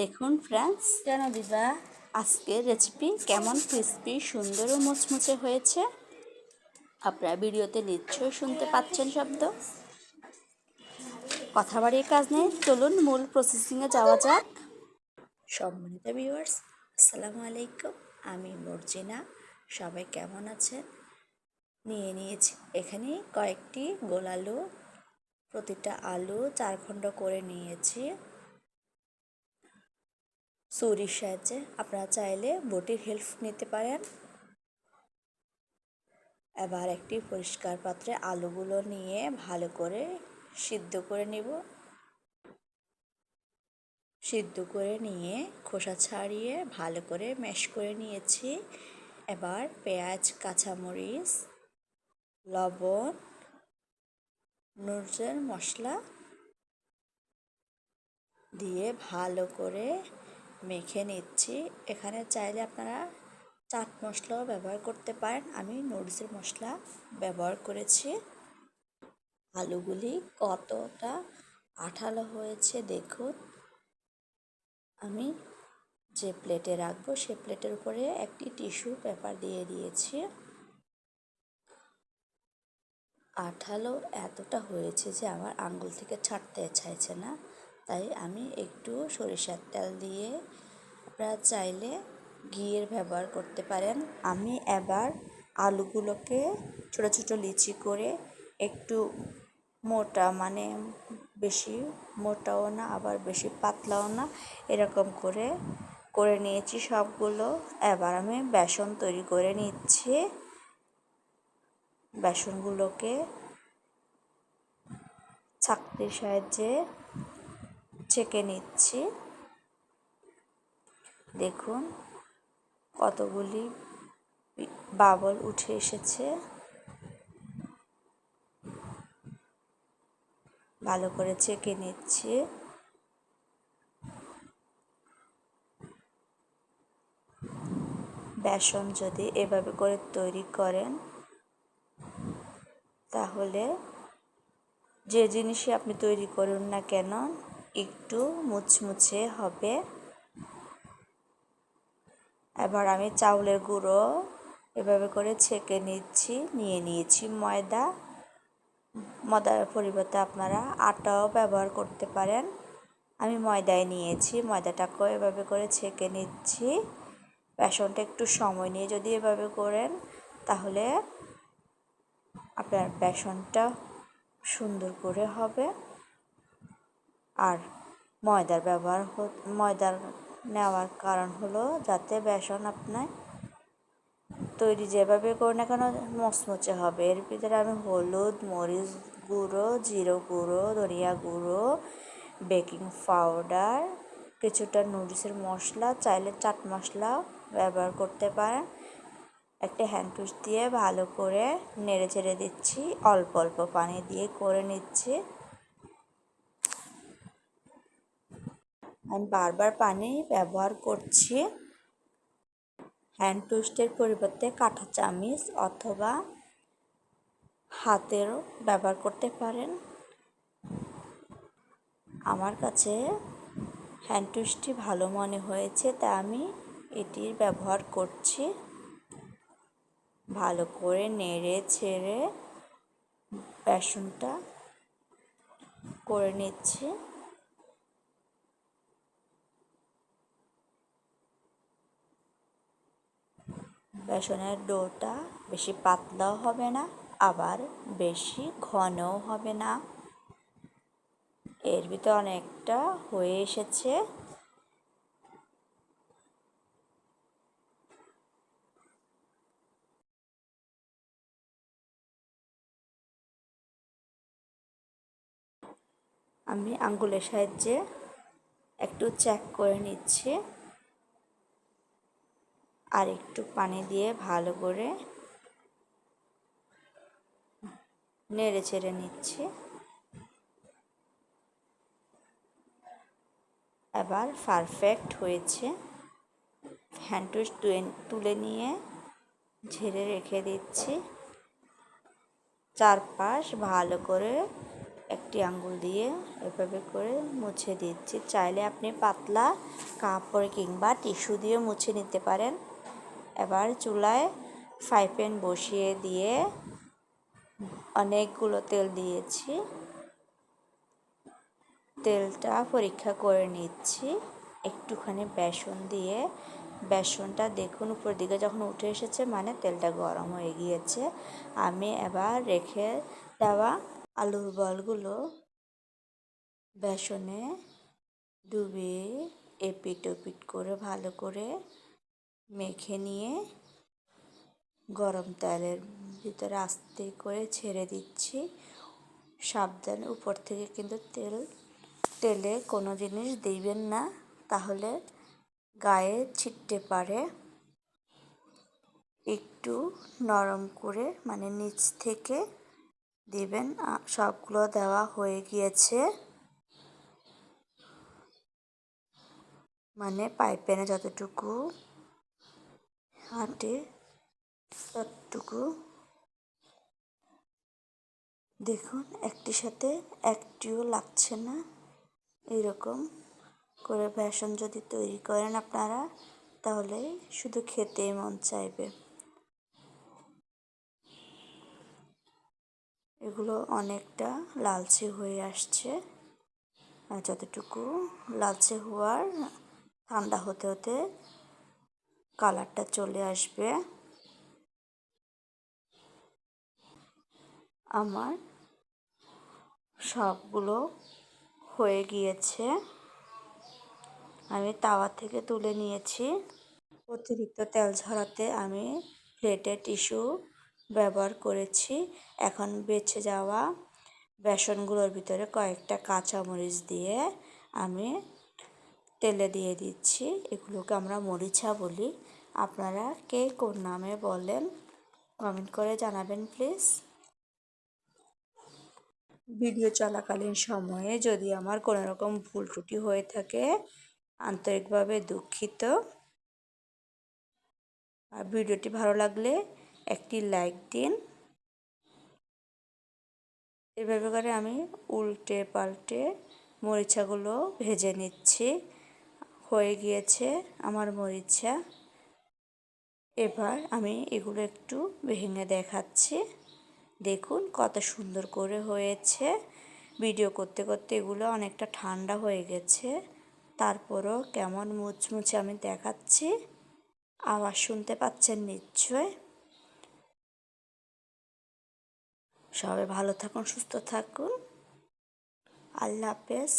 দেখুন ফ্রেন্ডস, কেন দিবা? আজকের রেসিপি কেমন ক্রিস্পি সুন্দর ও মুচমুচে হয়েছে আপনারা ভিডিওতে নিশ্চয়ই শুনতে পাচ্ছেন শব্দ। কথা বাড়িয়ে কাজ নেই, চলুন মূল প্রসেসিংয়ে যাওয়া যাক। সম্মানিত ভিউয়ার্স, আসসালামু আলাইকুম। আমি মর্জিনা। সবাই কেমন আছেন? নিয়েছি এখানে কয়েকটি গোল আলু, প্রতিটা আলু 4 খণ্ড করে নিয়েছি ছুরির সাহায্যে। আপনারা চাইলে বটির হেল্প নিতে পারেন। এবার একটি পরিষ্কার পাত্রে আলুগুলো নিয়ে ভালো করে সিদ্ধ করে নেব। সিদ্ধ করে নিয়ে খোসা ছাড়িয়ে ভালো করে ম্যাশ করে নিয়েছি। এবার পেঁয়াজ, কাঁচামরিচ, লবণ, নুডলসের মশলা দিয়ে ভালো করে মেখে নিচ্ছি। এখানে চাইলে আপনারা চাট মশলাও ব্যবহার করতে পারেন। আমি নুডলসের মশলা ব্যবহার করেছি। আলুগুলি কতটা আঠালো হয়েছে দেখুন। আমি যে প্লেটে রাখবো সে প্লেটের উপরে একটি টিস্যু পেপার দিয়ে দিয়েছি। আঠালো এতটা হয়েছে যে আমার আঙ্গুল থেকে ছাড়তে চাইছে না, তাই আমি একটু সরিষার তেল দিয়ে, আপনারা চাইলে ঘিয়ের ব্যবহার করতে পারেন। আমি এবার আলুগুলোকে ছোটো ছোটো লিচি করে একটু মোটা, মানে বেশি মোটাও না আবার বেশি পাতলাও না, এরকম করে নিয়েছি সবগুলো। এবার আমি বেসন তৈরি করে নিচ্ছি। বেসনগুলোকে ছাঁকনির সাহায্যে ছেঁকে নিচ্ছি। দেখুন কতগুলি বাবল উঠে এসেছে। ভালো করে ছেঁকে নিচ্ছি। বেসন যদি এভাবে করে তৈরি করেন তাহলে যে জিনিসই আপনি তৈরি করুন না কেন একটু মুচমুচে হবে। এবার আমি চাউলের গুঁড়ো এভাবে করে ছেঁকে নিয়েছি ময়দার পরিবর্তে আপনারা আটাও ব্যবহার করতে পারেন। আমি ময়দায় নিয়েছি, ময়দাটাকেও এভাবে করে ছেঁকে নিচ্ছি। বেসনটা একটু সময় নিয়ে যদি এভাবে করেন তাহলে আপনার বেসনটা সুন্দর করে হবে। আর ময়দার নেওয়ার কারণ হলো যাতে বেসন আপনার তৈরি যেভাবে করে না কেন মচমচে হবে। এর ভিতরে আমি হলুদ, মরিচ গুঁড়ো, জিরে গুঁড়ো, ধনিয়া গুঁড়ো, বেকিং পাউডার, কিছুটা নুডলসের মশলা, চাইলে চাট মশলা ব্যবহার করতে পারেন। একটা হ্যান্ড টুস দিয়ে ভালো করে নেড়ে চেড়ে দিচ্ছি। অল্প অল্প পানি দিয়ে করে নিচ্ছি। আমি বারবার পানি ব্যবহার করছি। হ্যান্ড টুস্টের পরিবর্তে কাঁটা চামচ অথবা হাতেরও ব্যবহার করতে পারেন। আমার কাছে হ্যান্ড টুস্টটি ভালো মনে হয়েছে, তাই আমি এটির ব্যবহার করছি। ভালো করে নেড়ে ছেড়ে বেসনটা করে নিচ্ছি। বেসনের ডোটা বেশি পাতলাও হবে না আবার বেশি ঘনও হবে না। এর ভিতরে অনেকটা হয়ে এসেছে। আমি আঙ্গুলের সাহায্যে একটু চেক করে নিচ্ছি আর একটু পানি দিয়ে ভালো করে নেড়ে চেড়ে নিচ্ছি। এবার পারফেক্ট হয়েছে। হ্যান্ড টুস্ট তুলে নিয়ে ঝেড়ে রেখে দিচ্ছি। চারপাশ ভালো করে একটি আঙ্গুল দিয়ে এভাবে করে মুছে দিচ্ছি। চাইলে আপনি পাতলা কাপড় কিংবা টিস্যু দিয়ে মুছে নিতে পারেন। এবার চুলায় ফ্রাই প্যান বসিয়ে দিয়ে অনেকগুলো তেল দিয়েছি। তেলটা পরীক্ষা করে নিচ্ছি একটুখানি বেসন দিয়ে। বেসনটা দেখুন উপর দিকে যখন উঠে এসেছে মানে তেলটা গরম হয়ে গিয়েছে। আমি এবার রেখে দেওয়া আলুর বলগুলো বেসনে ডুবিয়ে এপিট ওপিট করে ভালো করে মেখে নিয়ে গরম তেলের ভিতরে আস্তে করে ছেড়ে দিচ্ছি। সাবধানে উপর থেকে কিন্তু তেলে কোনো জিনিস দিবেন না, তাহলে গায়ে ছিটতে পারে। একটু নরম করে মানে নিচ থেকে দিবেন। সবগুলো দেওয়া হয়ে গিয়েছে, মানে পাইপ্যানে যতটুকু হাঁটে ততটুকু দেখুন, একটির সাথে একটিও লাগছে না। এরকম করে বেসন যদি তৈরি করেন আপনারা, তাহলে শুধু খেতেই মন চাইবে। এগুলো অনেকটা লালচে হয়ে আসছে, আর যতটুকু লালচে হওয়ার ঠান্ডা হতে হতে কালারটা চলে আসবে। আমার সবগুলো হয়ে গিয়েছে, আমি তাওয়া থেকে তুলে নিয়েছি। অতিরিক্ত তেল ঝরাতে আমি প্লেটে টিস্যু ব্যবহার করেছি। এখন বেঁচে যাওয়া বেসনগুলোর ভিতরে কয়েকটা কাঁচামরিচ দিয়ে আমি তেলে দিয়ে দিচ্ছি। এগুলোকে আমরা মরিচা বলি। আপনারা কে কোন নামে বলেন কমেন্ট করে জানাবেন প্লিজ। ভিডিও চলাকালীন সময়ে যদি আমার কোনো রকম ভুল ত্রুটি হয়ে থাকে, আন্তরিকভাবে দুঃখিত। আর ভিডিওটি ভালো লাগলে একটি লাইক দিন। এভাবে করে আমি উল্টে পাল্টে মরিচাগুলো ভেজে নিচ্ছি। হয়ে গিয়েছে আমার মরিচা। এবার আমি এগুলো একটু ভেঙে দেখাচ্ছি। দেখুন কত সুন্দর করে হয়েছে। ভিডিও করতে করতে এগুলো অনেকটা ঠান্ডা হয়ে গেছে, তারপরও কেমন মুচমুচে আমি দেখাচ্ছি। আওয়াজ শুনতে পাচ্ছেন নিশ্চয়। সবাই ভালো থাকুন, সুস্থ থাকুন। আল্লাহ হাফেজ।